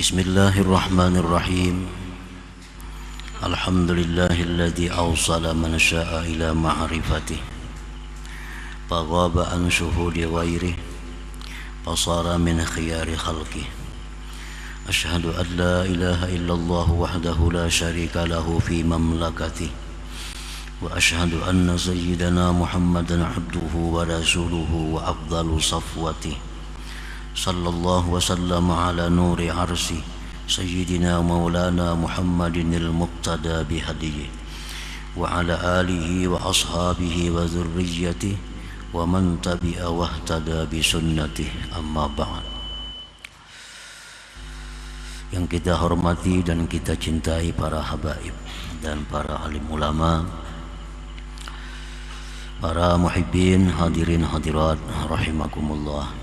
Bismillahirrahmanirrahim. Alhamdulillahilladzi awsala man syaa ila ma'rifatih faghaba an syuhudi ghairih fasara min khiyari khalqih. Asyhadu an la ilaha illallah wahdahu la syarika lahu fi mamlakatih wa asyhadu anna sayyidana Muhammadan abduhu wa rasuluhu wa afdalu safwatih. Sallallahu wasallam ala nuri arsi Sayyidina maulana Muhammadin al-muqtada bihadiyi wa ala alihi wa ashabihi wa zurriyatih wa man tabi'a wahtada bisunnatih, amma ba'd. Yang kita hormati dan kita cintai para habaib dan para alim ulama, para muhibbin, hadirin hadirat rahimakumullah.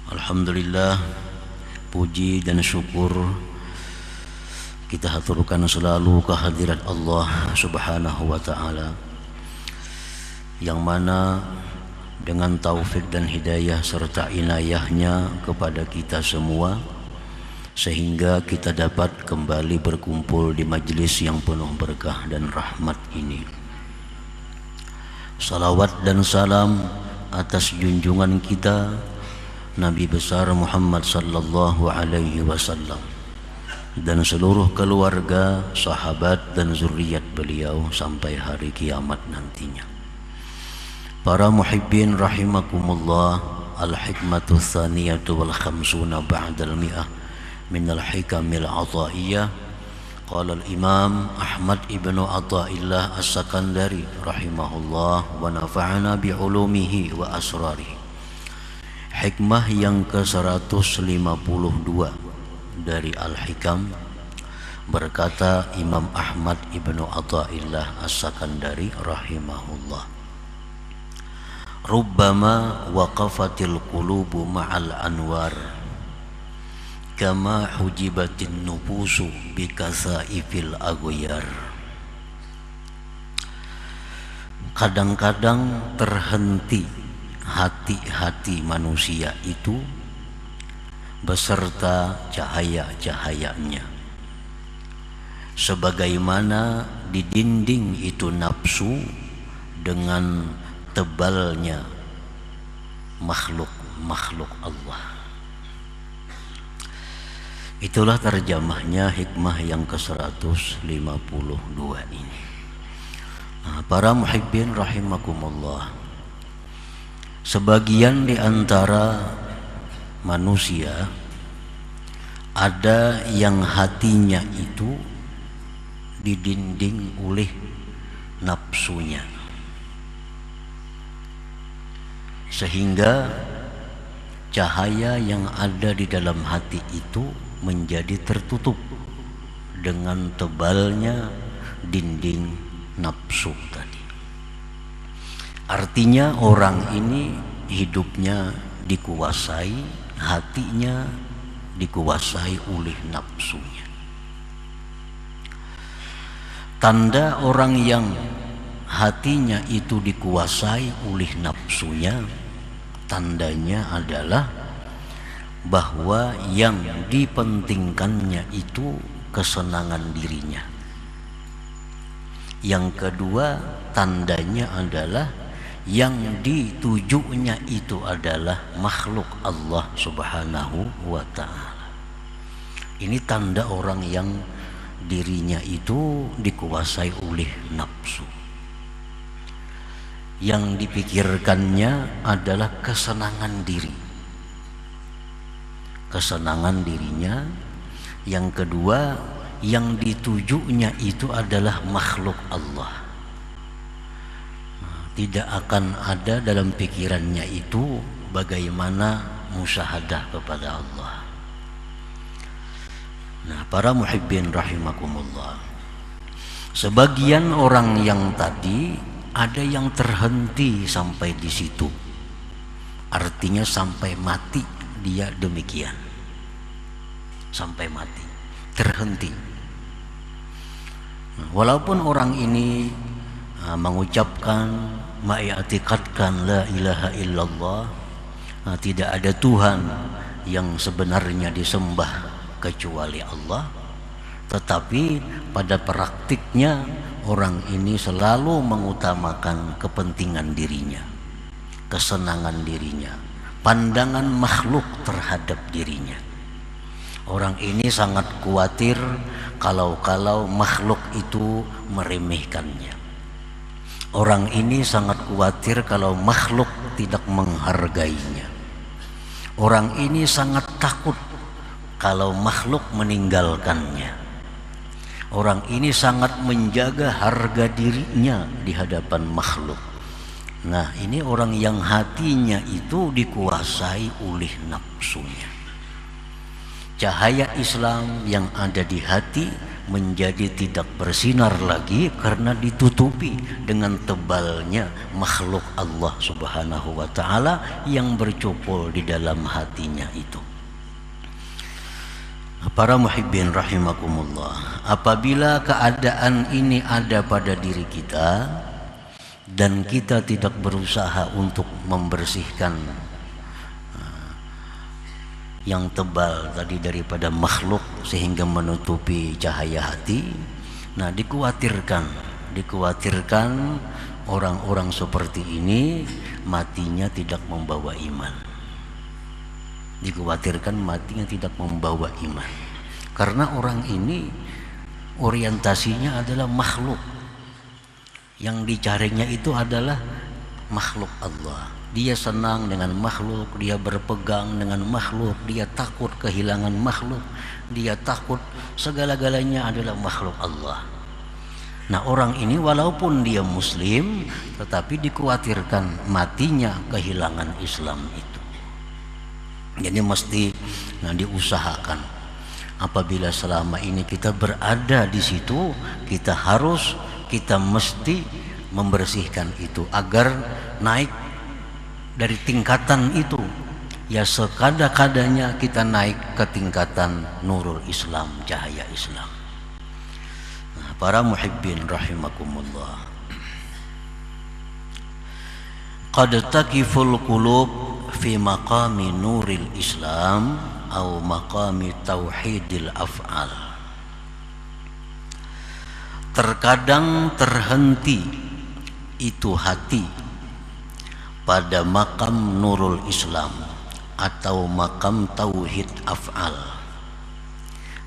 Alhamdulillah, puji dan syukur kita haturkan selalu kehadirat Allah Subhanahu wa ta'ala, yang mana dengan taufik dan hidayah serta inayahnya kepada kita semua, sehingga kita dapat kembali berkumpul di majlis yang penuh berkah dan rahmat ini. Salawat dan salam atas junjungan kita Nabi besar Muhammad sallallahu alaihi wasallam dan seluruh keluarga, sahabat dan zuriat beliau sampai hari kiamat nantinya. Para muhibbin rahimakumullah, al-hikmatu tsaniyatu wal khamsuna ba'dal mi'ah min al-hikamil ataiyah. Qala al-imam Ahmad ibnu Athaillah as-Sakandari rahimahullah wa nafa'ana bi'ulumihi wa asrarihi. Hikmah yang ke-152 dari Al-Hikam, berkata Imam Ahmad ibnu Athaillah as-Sakandari rahimahullah, rubbama waqafatil qulubu ma'al anwar kama hujibatin nufusu bikasaifil aghyar. Kadang-kadang terhenti hati-hati manusia itu beserta cahaya-cahayanya, sebagaimana didinding itu nafsu dengan tebalnya makhluk-makhluk Allah. Itulah terjemahnya hikmah yang ke-152 ini. Para muhibbin rahimakumullah, sebagian di antara manusia ada yang hatinya itu didinding oleh nafsunya, sehingga cahaya yang ada di dalam hati itu menjadi tertutup dengan tebalnya dinding nafsu tadi. Artinya orang ini hidupnya dikuasai, hatinya dikuasai oleh nafsunya. Tanda orang yang hatinya itu dikuasai oleh nafsunya, tandanya adalah bahwa yang dipentingkannya itu kesenangan dirinya. Yang kedua, tandanya adalah yang ditujunya itu adalah makhluk Allah Subhanahu wa ta'ala. Ini tanda orang yang dirinya itu dikuasai oleh nafsu. Yang dipikirkannya adalah kesenangan diri, kesenangan dirinya. Yang kedua, yang ditujunya itu adalah makhluk Allah. Tidak akan ada dalam pikirannya itu bagaimana musyahadah kepada Allah. Nah, para muhibbin rahimakumullah, sebagian orang yang tadi ada yang terhenti sampai di situ, artinya sampai mati dia demikian, sampai mati terhenti. Walaupun orang ini mengucapkan, mengiktikadkan la ilaha illallah, tidak ada Tuhan yang sebenarnya disembah kecuali Allah, tetapi pada praktiknya orang ini selalu mengutamakan kepentingan dirinya, kesenangan dirinya, pandangan makhluk terhadap dirinya. Orang ini sangat khawatir kalau makhluk itu meremehkannya. Orang ini sangat khawatir kalau makhluk tidak menghargainya. Orang ini sangat takut kalau makhluk meninggalkannya. Orang ini sangat menjaga harga dirinya di hadapan makhluk. Nah, ini orang yang hatinya itu dikuasai oleh nafsunya. Cahaya Islam yang ada di hati menjadi tidak bersinar lagi karena ditutupi dengan tebalnya makhluk Allah Subhanahu wa ta'ala yang bercupul di dalam hatinya itu. Para muhibbin rahimakumullah, apabila keadaan ini ada pada diri kita dan kita tidak berusaha untuk membersihkan yang tebal tadi daripada makhluk sehingga menutupi cahaya hati, nah dikhawatirkan orang-orang seperti ini matinya tidak membawa iman. Dikhawatirkan matinya tidak membawa iman karena orang ini orientasinya adalah makhluk, yang dicarinya itu adalah makhluk Allah. Dia senang dengan makhluk, dia berpegang dengan makhluk, dia takut kehilangan makhluk, dia takut segala-galanya adalah makhluk Allah. Nah, orang ini walaupun dia muslim tetapi dikhawatirkan matinya kehilangan Islam itu. Jadi mesti diusahakan. Apabila selama ini kita berada di situ, kita mesti membersihkan itu agar naik dari tingkatan itu. Ya sekada-kadanya kita naik ke tingkatan nurul Islam, cahaya Islam. Nah, para muhibbin rahimakumullah, qad takiful qulub fi maqami nuril Islam atau maqami tauhidil af'al. Terkadang terhenti itu hati pada makam nurul Islam atau makam tauhid af'al.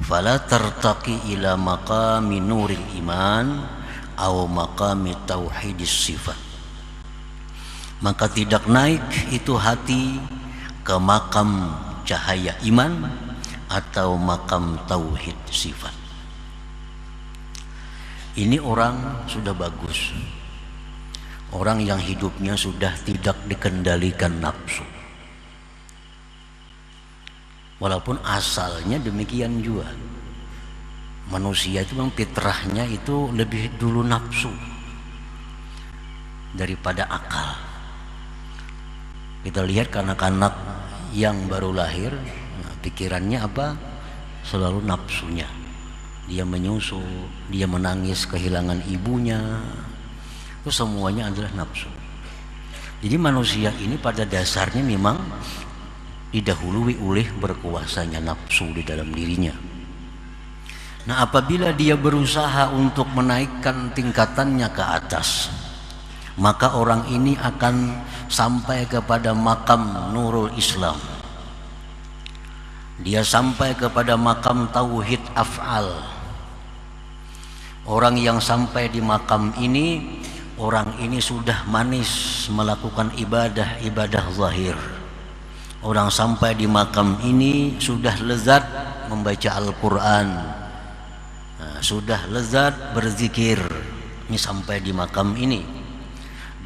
Fala tartaqi ila maqami nuril iman atau maqami tauhidis sifat. Maka tidak naik itu hati ke makam cahaya iman atau makam tauhid sifat. Ini orang sudah bagus, orang yang hidupnya sudah tidak dikendalikan nafsu. Walaupun asalnya demikian juga, manusia itu memang fitrahnya itu lebih dulu nafsu daripada akal. Kita lihat anak-anak yang baru lahir, pikirannya apa? Selalu nafsunya. Dia menyusu, dia menangis kehilangan ibunya, itu semuanya adalah nafsu. Jadi manusia ini pada dasarnya memang didahului oleh berkuasanya nafsu di dalam dirinya. Nah, apabila dia berusaha untuk menaikkan tingkatannya ke atas, maka orang ini akan sampai kepada makam nurul Islam. Dia sampai kepada makam tauhid af'al. Orang yang sampai di makam ini, orang ini sudah manis melakukan ibadah zahir. Orang sampai di makam ini sudah lezat membaca Al-Quran, sudah lezat berzikir. Ini sampai di makam ini,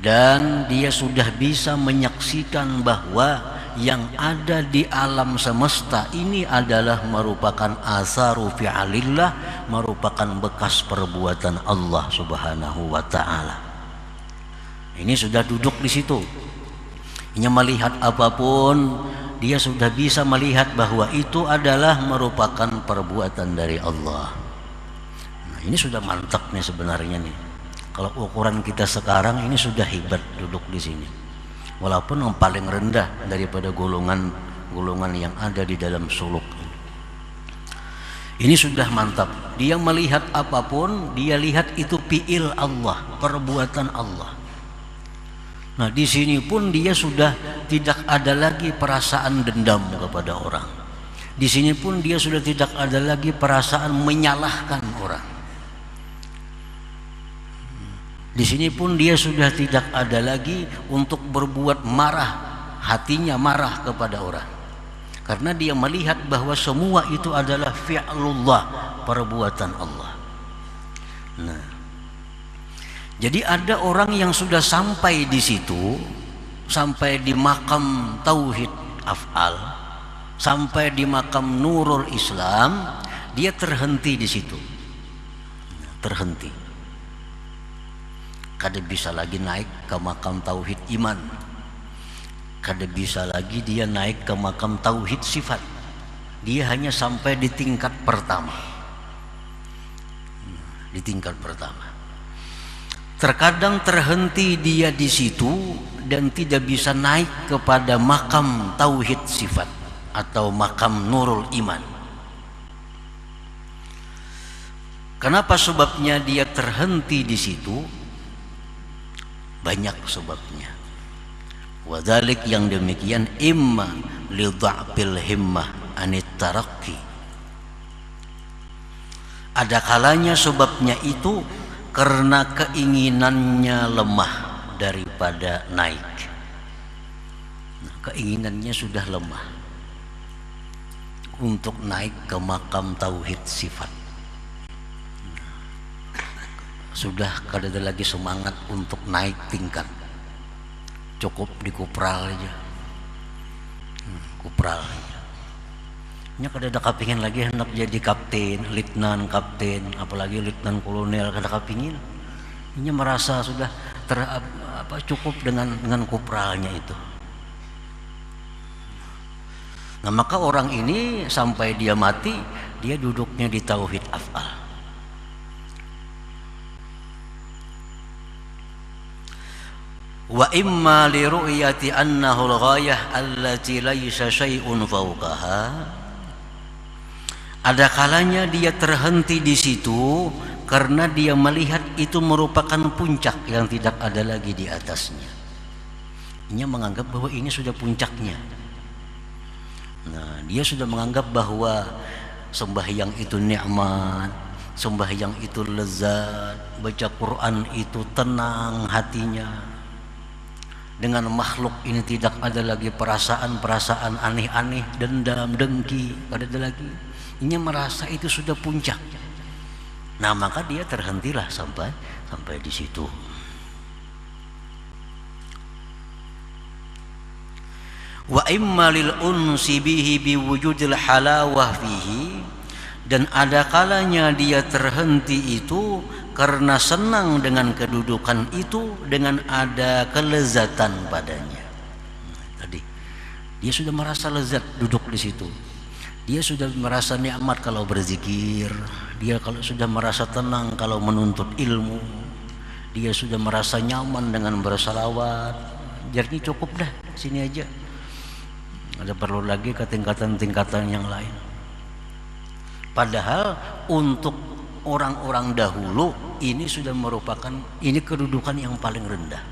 dan dia sudah bisa menyaksikan bahwa yang ada di alam semesta ini adalah merupakan asaru fi'alillah, merupakan bekas perbuatan Allah Subhanahu wa ta'ala. Ini sudah duduk di situ. Ini melihat apapun, dia sudah bisa melihat bahwa itu adalah merupakan perbuatan dari Allah. Nah, ini sudah mantap nih sebenarnya nih. Kalau ukuran kita sekarang ini sudah hebat duduk di sini. Walaupun yang paling rendah daripada golongan golongan yang ada di dalam suluk. Ini sudah mantap. Dia melihat apapun, dia lihat itu fi'il Allah, perbuatan Allah. Nah, di sini pun dia sudah tidak ada lagi perasaan dendam kepada orang. Di sini pun dia sudah tidak ada lagi perasaan menyalahkan orang. Di sini pun dia sudah tidak ada lagi untuk berbuat marah, hatinya marah kepada orang. Karena dia melihat bahwa semua itu adalah fi'lullah, perbuatan Allah. Nah, jadi ada orang yang sudah sampai di situ, sampai di makam tauhid af'al, sampai di makam nurul Islam, dia terhenti di situ. Terhenti. Kada bisa lagi naik ke makam tauhid iman. Kada bisa lagi dia naik ke makam tauhid sifat. Dia hanya sampai di tingkat pertama. Di tingkat pertama. Terkadang terhenti dia di situ dan tidak bisa naik kepada makam tauhid sifat atau makam nurul iman. Kenapa sebabnya dia terhenti di situ? Banyak sebabnya. Wadhalik yang demikian imma li dha'fil himmah anit tarakki. Ada kalanya sebabnya itu karena keinginannya lemah daripada naik. Nah, keinginannya sudah lemah untuk naik ke makam tauhid sifat. Sudah kada ada lagi semangat untuk naik tingkat. Cukup dikupral aja, kupral aja. Nya kada ada kapingin lagi hendak jadi kapten, letnan kapten, apalagi letnan kolonel, kada kapingin. Nya merasa sudah cukup dengan kupralnya itu. Nah, maka orang ini sampai dia mati, dia duduknya di tauhid af'al. Wa imma li ru'yati annahu al-ghayah allati laysa syai'un fawqaha. Ada kalanya dia terhenti di situ karena dia melihat itu merupakan puncak yang tidak ada lagi di atasnya. Dia menganggap bahwa ini sudah puncaknya. Nah, dia sudah menganggap bahwa sembahyang itu nikmat, sembahyang itu lezat, baca Quran itu tenang hatinya. Dengan makhluk ini tidak ada lagi perasaan-perasaan aneh-aneh, dendam, dengki, tidak ada lagi. Ini merasa itu sudah puncak. Nah, maka dia terhentilah sampai di situ. Wa imma lil unsi bihi biwujudil halawah fihi, dan ada kalanya dia terhenti itu karena senang dengan kedudukan itu, dengan ada kelezatan padanya. Tadi dia sudah merasa lezat duduk di situ. Dia sudah merasa nikmat kalau berzikir. Dia kalau sudah merasa tenang kalau menuntut ilmu. Dia sudah merasa nyaman dengan bersalawat. Jadi cukup dah sini aja. Ada perlu lagi ke tingkatan-tingkatan yang lain. Padahal untuk orang-orang dahulu ini sudah merupakan ini kedudukan yang paling rendah.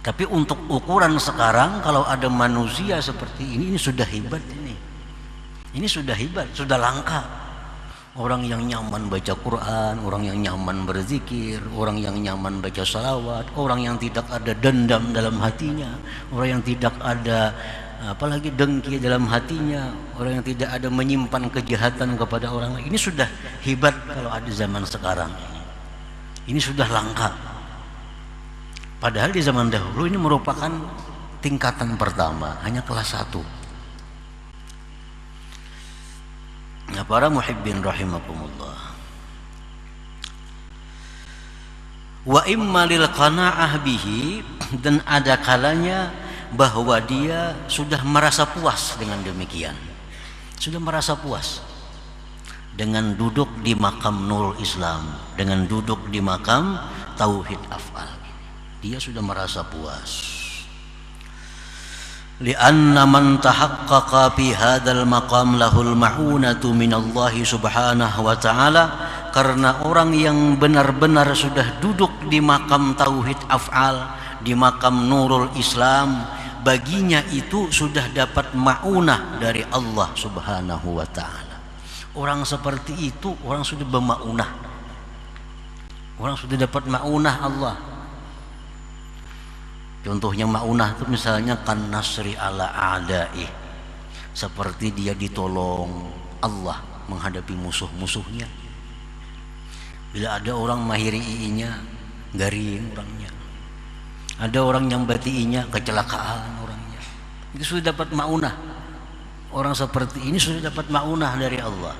Tapi untuk ukuran sekarang, kalau ada manusia seperti ini sudah hebat ini. Ini sudah hebat, sudah langka. Orang yang nyaman baca Quran, orang yang nyaman berzikir, orang yang nyaman baca salawat, orang yang tidak ada dendam dalam hatinya, orang yang tidak ada apalagi dengki dalam hatinya, orang yang tidak ada menyimpan kejahatan kepada orang lain. Ini sudah hebat kalau ada zaman sekarang. Ini sudah langka. Padahal di zaman dahulu ini merupakan tingkatan pertama, hanya kelas 1. Nah, para muhibbin rahimakumullah. Wa imma lil qana'ah bihi, dan ada kalanya bahwa dia sudah merasa puas dengan demikian. Sudah merasa puas dengan duduk di makam Nurul Islam, dengan duduk di makam Tauhid Af'al. Dia sudah merasa puas. Lianna man tahaqqaqa fi hadzal maqam lahul ma'unatu minallahi subhanahu wa ta'ala, karena orang yang benar-benar sudah duduk di makam tauhid af'al, di makam nurul Islam, baginya itu sudah dapat ma'unah dari Allah subhanahu wa ta'ala. Orang seperti itu orang sudah berma'unah, orang sudah dapat ma'unah Allah. Contohnya ma'unah itu misalnya kan nasri ala a'da'i, seperti dia ditolong Allah menghadapi musuh-musuhnya. Bila ada orang mahiri i-nya, garing orangnya. Ada orang yang bati-nya, kecelakaan orangnya. Itu sudah dapat ma'unah. Orang seperti ini sudah dapat ma'unah dari Allah.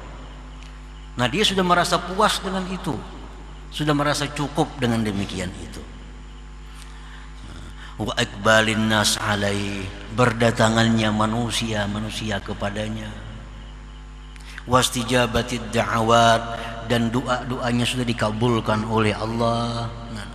Nah, dia sudah merasa puas dengan itu, sudah merasa cukup dengan demikian itu. Wa iqbalin nas alai, berdatangannya manusia kepadanya. Wastijabatid da'awat, dan doa-doanya sudah dikabulkan oleh Allah. Nah,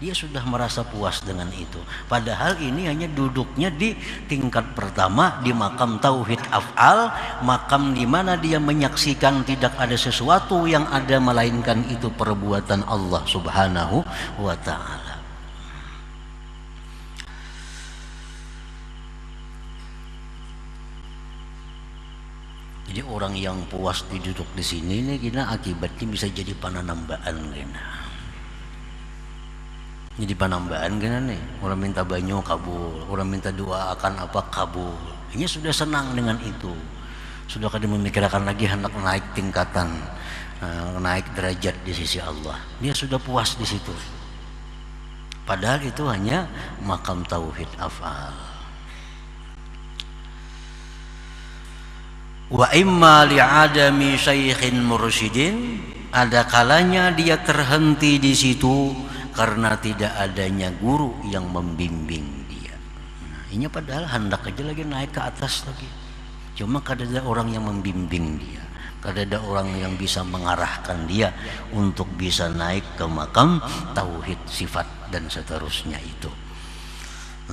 dia sudah merasa puas dengan itu. Padahal ini hanya duduknya di tingkat pertama, di makam tauhid af'al, makam di mana dia menyaksikan tidak ada sesuatu yang ada melainkan itu perbuatan Allah subhanahu wa ta'ala. Jadi orang yang puas duduk di sini ini kena akibatnya bisa jadi pananambaan kena. Jadi panambaan kena nih. Orang minta banyu kabul, orang minta doa akan apa kabul. Ini sudah senang dengan itu. Sudah kada memikirkan lagi hendak naik tingkatan, naik derajat di sisi Allah. Dia sudah puas di situ. Padahal itu hanya makam tauhid af'al. Wa imma li'adami syaikhin mursyidin, ada kalanya dia terhenti di situ karena tidak adanya guru yang membimbing dia. Nah, ini padahal hendak aja lagi naik ke atas lagi. Cuma kada ada orang yang membimbing dia, kada ada orang yang bisa mengarahkan dia untuk bisa naik ke makam tauhid sifat dan seterusnya itu.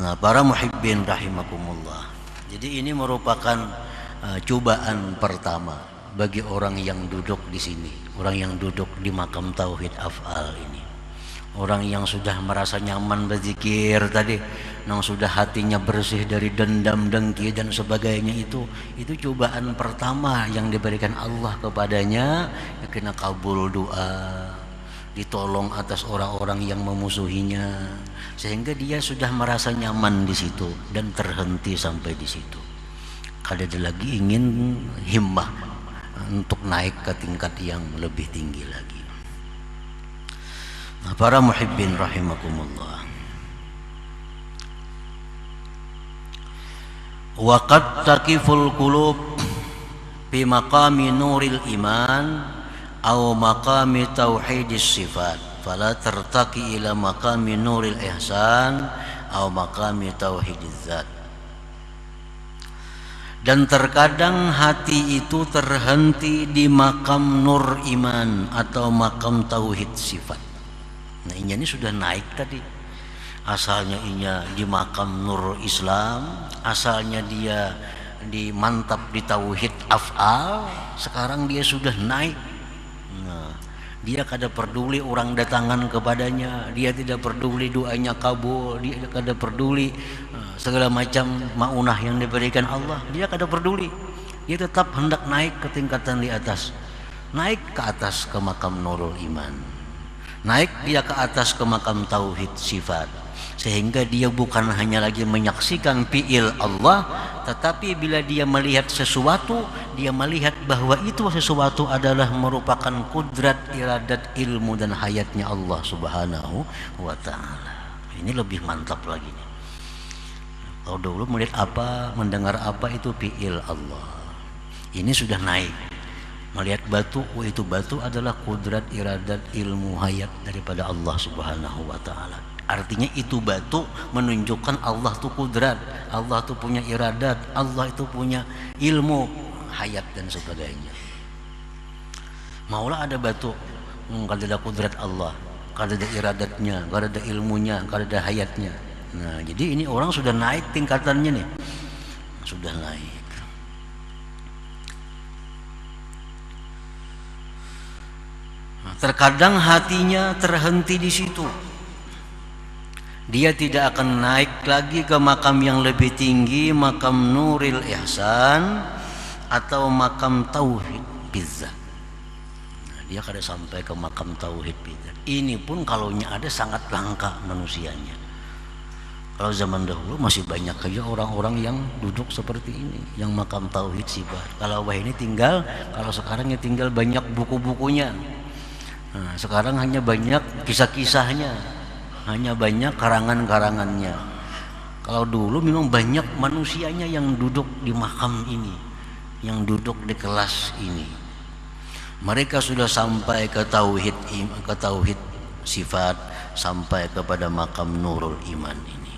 Nah, para muhibbin rahimakumullah. Jadi ini merupakan cobaan pertama bagi orang yang duduk di sini, orang yang duduk di makam tauhid af'al ini, orang yang sudah merasa nyaman berzikir tadi, yang sudah hatinya bersih dari dendam, dengki dan sebagainya, itu cobaan pertama yang diberikan Allah kepadanya, ya kena kabul doa, ditolong atas orang-orang yang memusuhinya, sehingga dia sudah merasa nyaman di situ dan terhenti sampai di situ. Kada ada lagi ingin himmah untuk naik ke tingkat yang lebih tinggi lagi. Nah, para muhibbin rahimakumullah, wa qad taqiful qulub fi maqami nuril iman aw maqami tauhidis sifat, fala tartaqi ila maqami nuril ihsan aw maqami tauhidiz zat. Dan terkadang hati itu terhenti di makam nur iman atau makam tauhid sifat. Nah, ini sudah naik tadi. Asalnya inya di makam nur Islam, asalnya dia di mantap di tauhid af'al, sekarang dia sudah naik. Nah, dia kada peduli orang datangan kepadanya, dia tidak peduli doanya kabul, dia kada peduli segala macam maunah yang diberikan Allah, dia kada peduli. Dia tetap hendak naik ke tingkatan di atas, naik ke atas ke makam nurul iman, naik dia ke atas ke makam tauhid sifat, sehingga dia bukan hanya lagi menyaksikan fi'il Allah, tetapi bila dia melihat sesuatu, dia melihat bahwa itu sesuatu adalah merupakan kudrat, iradat, ilmu dan hayatnya Allah subhanahu wa ta'ala. Ini lebih mantap lagi nih. Kalau dulu melihat apa, mendengar apa, itu fi'il Allah. Ini sudah naik. Melihat batu, itu batu adalah kudrat, iradat, ilmu, hayat daripada Allah subhanahu wa ta'ala. Artinya itu batu menunjukkan Allah itu kudrat, Allah itu punya iradat, Allah itu punya ilmu, hayat dan sebagainya. Maulah ada batu, kalau ada kudrat Allah, kalau ada iradatnya, kalau ada ilmunya, kalau ada hayatnya. Nah, jadi ini orang sudah naik tingkatannya nih. sudah naik. Terkadang hatinya terhenti di situ. Dia tidak akan naik lagi ke makam yang lebih tinggi, makam Nuril Ihsan atau makam Tauhid Bizzat. Nah, dia kada sampai ke makam Tauhid Bizzat. Ini pun kalaunya ada sangat langka manusianya. Kalau zaman dahulu masih banyak aja orang-orang yang duduk seperti ini, yang makam Tauhid Sifat. Kalau ini tinggal, kalau sekarang ya tinggal banyak buku-bukunya. Nah, sekarang hanya banyak kisah-kisahnya, hanya banyak karangan-karangannya. Kalau dulu memang banyak manusianya yang duduk di makam ini, yang duduk di kelas ini. Mereka sudah sampai ke tauhid sifat, sampai kepada makam Nurul Iman ini.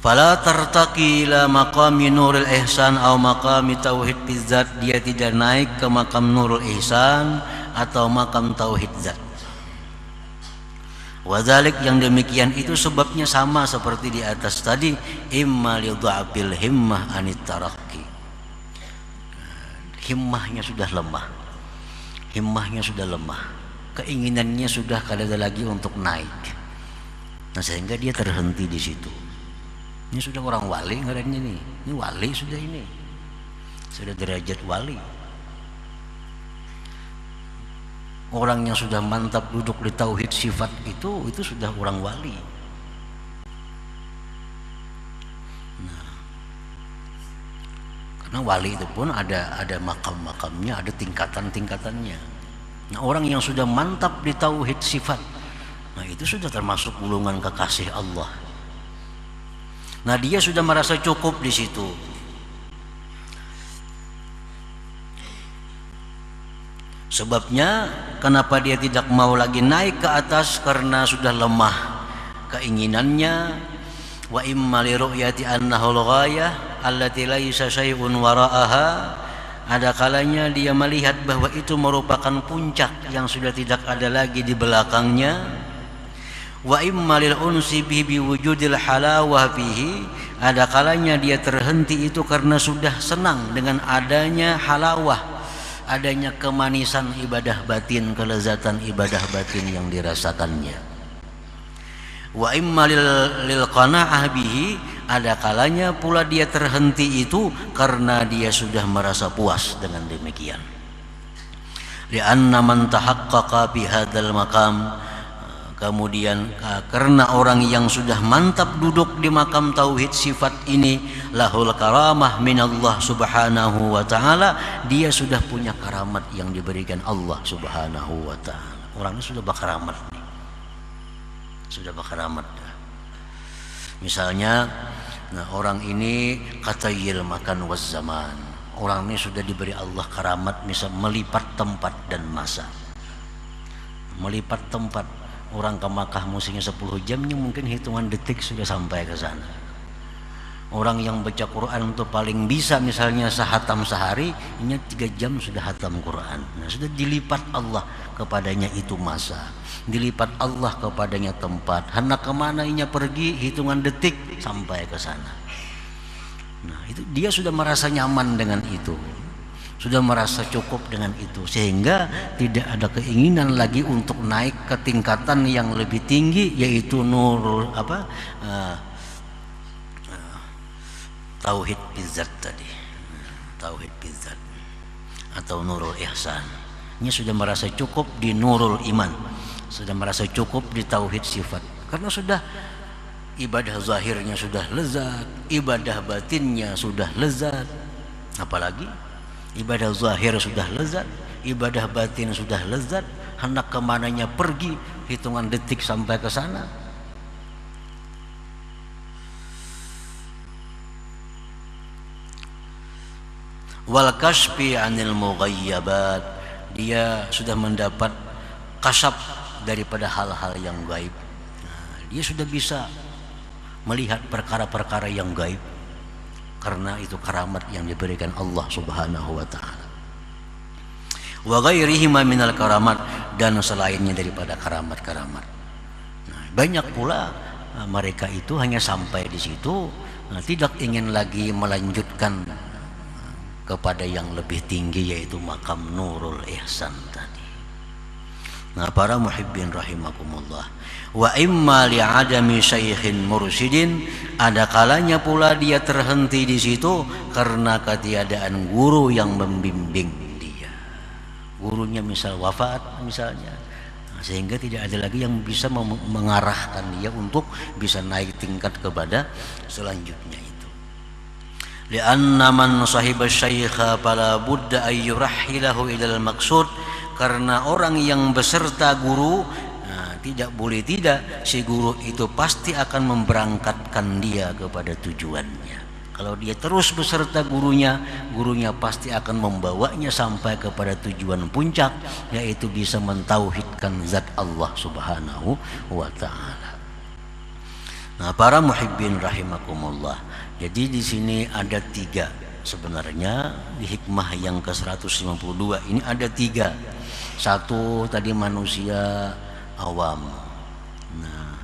Fala tartaqi ila maqami Nurul Ihsan atau maqami Tauhid Bizzat, dia tidak naik ke makam Nurul Ihsan atau makam Tauhid Zat. Wadzalik, yang demikian itu sebabnya sama seperti di atas tadi, imma li dha'fil himmah anit tarakki. Himmahnya sudah lemah. Himmahnya sudah lemah. Keinginannya sudah kada ada lagi untuk naik. Nah, sehingga dia terhenti di situ. Ini sudah orang wali ngarannya nih. Ini wali sudah ini. Sudah derajat wali. Orang yang sudah mantap duduk di tauhid sifat itu sudah orang wali. Nah, karena wali itu pun ada makam-makamnya, ada tingkatan-tingkatannya. Nah, orang yang sudah mantap di tauhid sifat, nah itu sudah termasuk golongan kekasih Allah. Nah, dia sudah merasa cukup di situ. Sebabnya kenapa dia tidak mau lagi naik ke atas, karena sudah lemah keinginannya. Wa imma li ru'yati annahu al-ghayah allati laisa syai'un wara'aha, ada kalanya dia melihat bahwa itu merupakan puncak yang sudah tidak ada lagi di belakangnya. Wa imma lil unsi bi wujudil halawah fihi, ada kalanya dia terhenti itu karena sudah senang dengan adanya halawah, adanya kemanisan ibadah batin, kelezatan ibadah batin yang dirasakannya. Wa imma lil qanaah bihi, ada kalanya pula dia terhenti itu karena dia sudah merasa puas dengan demikian. Li'anna man tahaqqaqa bi hadzal maqam, kemudian karena orang yang sudah mantap duduk di makam tauhid sifat ini, lahul karamah minallah subhanahu wa ta'ala, dia sudah punya karamat yang diberikan Allah subhanahu wa ta'ala. Orangnya sudah berkaramat nih. Sudah berkaramat. Misalnya, nah orang ini katayil makan waz zaman. Orang ini sudah diberi Allah karamat, misal melipat tempat dan masa. Melipat tempat. Orang ke Makkah musimnya 10 jamnya, mungkin hitungan detik sudah sampai ke sana. Orang yang baca Quran itu paling bisa misalnya sehatam sehari, ini 3 jam sudah hatam Quran. Nah, sudah dilipat Allah kepadanya itu masa, dilipat Allah kepadanya tempat. Hendak kemana inya pergi, hitungan detik sampai ke sana. Nah, itu dia sudah merasa nyaman dengan itu, sudah merasa cukup dengan itu, sehingga tidak ada keinginan lagi untuk naik ke tingkatan yang lebih tinggi, yaitu nurul tauhid bizzat tadi, tauhid bizzat atau nurul ihsan. Ini sudah merasa cukup di nurul iman, sudah merasa cukup di tauhid sifat, karena sudah ibadah zahirnya sudah lezat, ibadah batinnya sudah lezat. Apalagi ibadah zahir sudah lezat, ibadah batin sudah lezat, hendak kemananya pergi, hitungan detik sampai ke sana. Wal kasfi anil mughayyabat, dia sudah mendapat kasab daripada hal-hal yang gaib. Nah, dia sudah bisa melihat perkara-perkara yang gaib, karena itu karamat yang diberikan Allah subhanahu wa ta'ala. Wa ghairihima minal karamat, dan selainnya daripada karamat-karamat. Nah, banyak pula mereka itu hanya sampai di situ tidak ingin lagi melanjutkan kepada yang lebih tinggi, yaitu makam Nurul Ihsan tadi. Nah, para muhibbin rahimakumullah, wa imma li'adami syaikhin mursyidin, ada kalanya pula dia terhenti di situ karena ketiadaan guru yang membimbing dia. Gurunya misal wafat misalnya, sehingga tidak ada lagi yang bisa mengarahkan dia untuk bisa naik tingkat kepada selanjutnya itu. Lianna man sahiba syaikha fala budda ay yurahhilahu ilal maqsud, karena orang yang beserta guru, tidak boleh tidak si guru itu pasti akan memberangkatkan dia kepada tujuannya. Kalau dia terus beserta gurunya, gurunya pasti akan membawanya sampai kepada tujuan puncak, yaitu bisa mentauhidkan zat Allah Subhanahu wa ta'ala. Nah, para muhibbin rahimakumullah, jadi di sini ada 3 sebenarnya di hikmah yang ke-152 ini ada 3. Satu tadi manusia awam. Nah,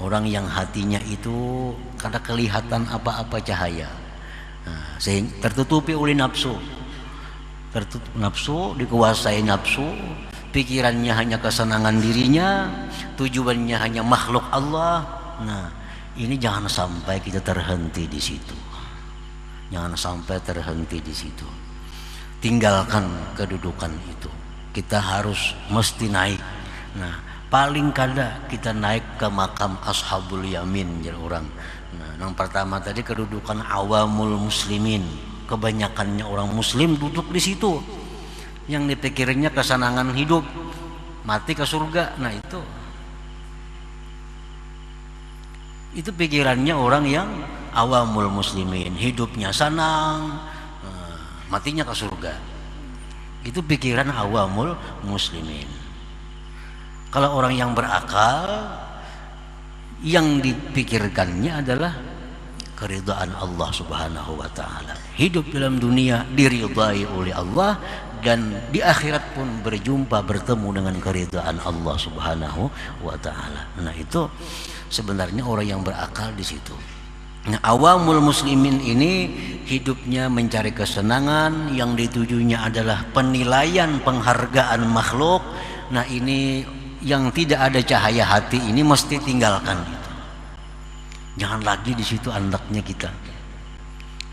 orang yang hatinya itu kada kelihatan apa-apa cahaya, sehingga tertutupi oleh nafsu, tertutup nafsu, dikuasai nafsu, pikirannya hanya kesenangan dirinya, tujuannya hanya makhluk Allah. Nah, ini jangan sampai kita terhenti di situ. Jangan sampai terhenti di situ. Tinggalkan kedudukan itu. Kita harus mesti naik. Nah, paling kada kita naik ke makam ashabul yamin jadi orang. Nah, yang pertama tadi kedudukan awamul muslimin, kebanyakannya orang muslim duduk di situ, yang dipikirnya kesenangan hidup, mati ke surga. Nah, itu pikirannya orang yang awamul muslimin, hidupnya senang, matinya ke surga. Itu pikiran awamul muslimin. Kalau orang yang berakal, yang dipikirkannya adalah keridhaan Allah Subhanahu wa ta'ala. Hidup dalam dunia diridhai oleh Allah, dan di akhirat pun bertemu dengan keridhaan Allah Subhanahu wa ta'ala. Nah, itu sebenarnya orang yang berakal di situ. Nah, awamul muslimin ini hidupnya mencari kesenangan, yang ditujunya adalah penilaian, penghargaan makhluk. Nah, ini yang tidak ada cahaya hati ini mesti tinggalkan itu. Jangan lagi di situ andaknya kita.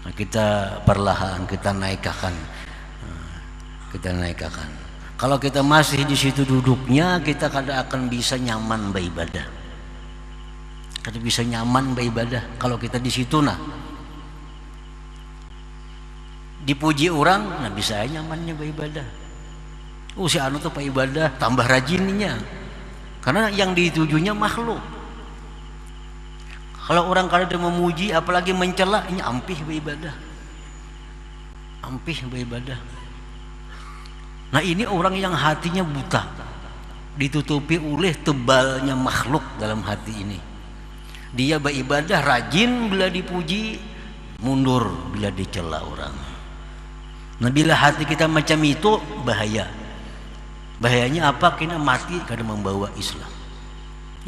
Nah, kita perlahan kita naikkan. Kalau kita masih di situ duduknya, kita kada akan bisa nyaman beribadah. Kada bisa nyaman beribadah kalau kita di situ. Nah, dipuji orang, nah bisa nyamannya beribadah. Si anu tuh pak ibadah tambah rajinnya, karena yang ditujunya makhluk. Kalau orang kada ada memuji apalagi mencela, ini ampih beribadah. Nah, ini orang yang hatinya buta, ditutupi oleh tebalnya makhluk dalam hati ini. Dia beribadah rajin bila dipuji, mundur bila dicela orang. Nah, bila hati kita macam itu, bahayanya apa? Kena mati kada membawa Islam.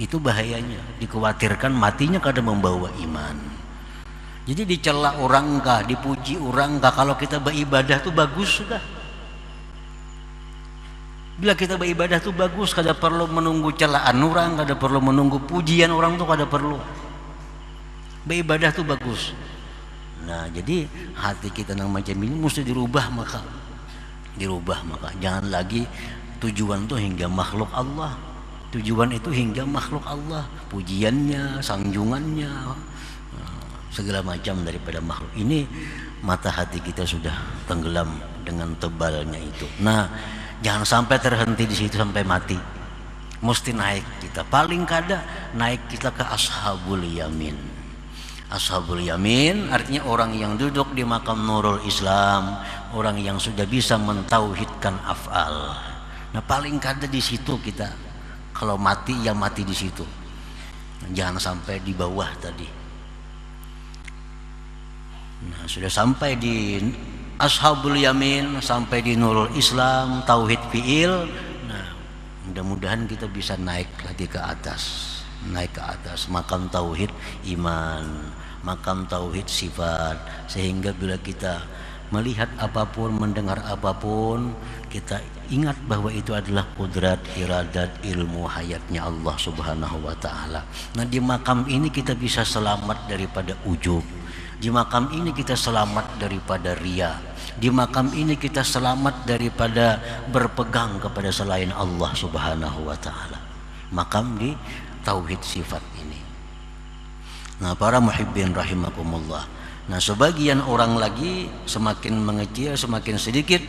Itu bahayanya, dikhawatirkan matinya kada membawa iman. Jadi dicela orang kah, dipuji orang kah, kalau kita beribadah tuh bagus sudah. Bila kita beribadah tuh bagus, kada perlu menunggu celaan orang, kada perlu menunggu pujian orang tuh kada perlu. Beribadah tuh bagus. Nah, jadi hati kita yang macam ini mesti dirubah maka. Jangan lagi tujuan tuh hingga makhluk Allah. Tujuan itu hingga makhluk Allah, pujiannya, sanjungannya, segala macam daripada makhluk. Ini mata hati kita sudah tenggelam dengan tebalnya itu. Nah, jangan sampai terhenti di situ sampai mati. Mesti naik kita. Paling kada naik kita ke ashabul yamin. Ashabul yamin artinya orang yang duduk di makam Nurul Islam, orang yang sudah bisa mentauhidkan af'al. Nah, paling kada di situ kita. Kalau mati ya mati di situ. Jangan sampai di bawah tadi. Nah, sudah sampai di Ashabul Yamin, sampai di Nurul Islam, Tauhid Fi'il. Nah, mudah-mudahan kita bisa naik lagi ke atas, makam Tauhid Iman, makam tauhid sifat, sehingga bila kita melihat apapun, mendengar apapun, kita ingat bahwa itu adalah kudrat, iradat, ilmu hayatnya Allah Subhanahu wa ta'ala. Nah, di makam ini kita bisa selamat daripada ujub, di makam ini kita selamat daripada riya, di makam ini kita selamat daripada berpegang kepada selain Allah Subhanahu wa ta'ala. Makam di tauhid sifat ini. Nah, para muhibbin rahimakumullah, nah sebagian orang lagi semakin mengecil, semakin sedikit,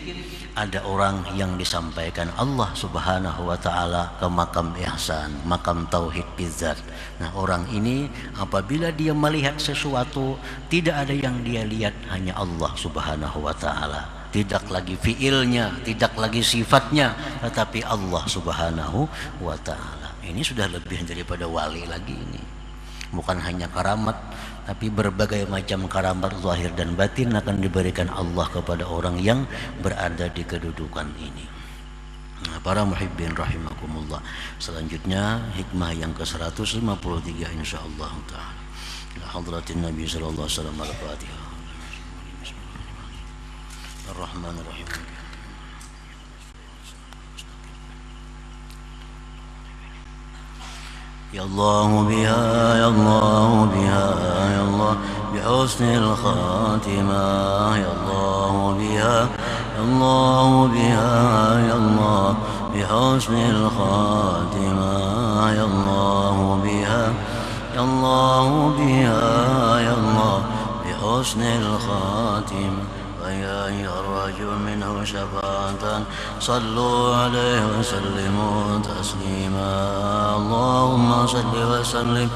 ada orang yang disampaikan Allah Subhanahu wa ta'ala ke makam ihsan, makam tauhid bizzat. Nah, orang ini apabila dia melihat sesuatu, tidak ada yang dia lihat, hanya Allah Subhanahu wa ta'ala. Tidak lagi fiilnya, tidak lagi sifatnya, tetapi Allah Subhanahu wa ta'ala. Ini sudah lebih daripada wali lagi ini. Bukan hanya karamat, tapi berbagai macam karamat zahir dan batin akan diberikan Allah kepada orang yang berada di kedudukan ini. Nah, para muhibbin rahimakumullah, selanjutnya hikmah yang ke-153 insyaallah taala. La hadratin Nabi sallallahu alaihi wasallam al-Fatihah. Ar-Rahmanir-Rahim. يا الله بها يا الله بها يا الله بحسن الخاتمة يا الله بها يا الله بها يا الله بحسن الخاتمة يا الله بها يا الله بها يا الله بحسن الخاتمة ويا أيها الرجل منه شفاعة صلوا عليه وسلموا تسليما اللهم صل وسلم